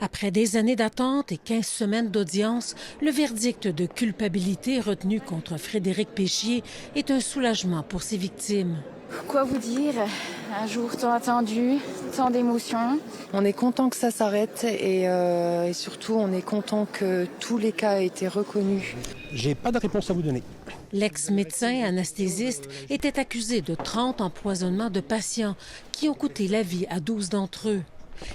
Après des années d'attente et 15 semaines d'audience, le verdict de culpabilité retenu contre Frédéric Péchier est un soulagement pour ses victimes. Quoi vous dire? Un jour tant attendu, tant d'émotions. On est content que ça s'arrête et surtout on est content que tous les cas aient été reconnus. J'ai pas de réponse à vous donner. L'ex-médecin anesthésiste était accusé de 30 empoisonnements de patients qui ont coûté la vie à 12 d'entre eux.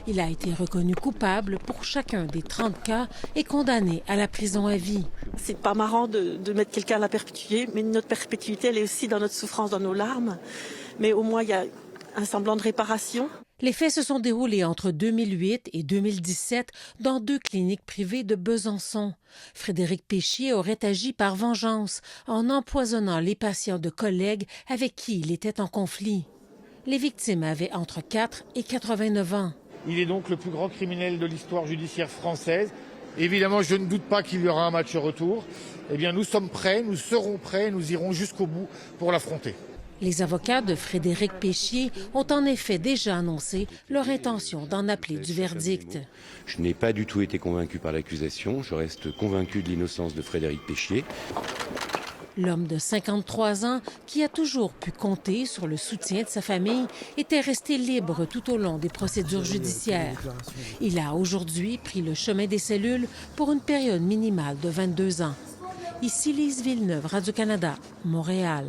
Il a été reconnu coupable pour chacun des 30 cas et condamné à la prison à vie. C'est pas marrant de mettre quelqu'un à la perpétuité, mais notre perpétuité, elle est aussi dans notre souffrance, dans nos larmes. Mais au moins, il y a un semblant de réparation. Les faits se sont déroulés entre 2008 et 2017 dans 2 cliniques privées de Besançon. Frédéric Péchier aurait agi par vengeance en empoisonnant les patients de collègues avec qui il était en conflit. Les victimes avaient entre 4 et 89 ans. Il est donc le plus grand criminel de l'histoire judiciaire française. Évidemment, je ne doute pas qu'il y aura un match retour. Eh bien, nous sommes prêts, nous serons prêts, nous irons jusqu'au bout pour l'affronter. Les avocats de Frédéric Péchier ont en effet déjà annoncé leur intention d'en appeler du verdict. Je n'ai pas du tout été convaincu par l'accusation. Je reste convaincu de l'innocence de Frédéric Péchier. L'homme de 53 ans, qui a toujours pu compter sur le soutien de sa famille, était resté libre tout au long des procédures judiciaires. Il a aujourd'hui pris le chemin des cellules pour une période minimale de 22 ans. Ici Lise Villeneuve, Radio-Canada, Montréal.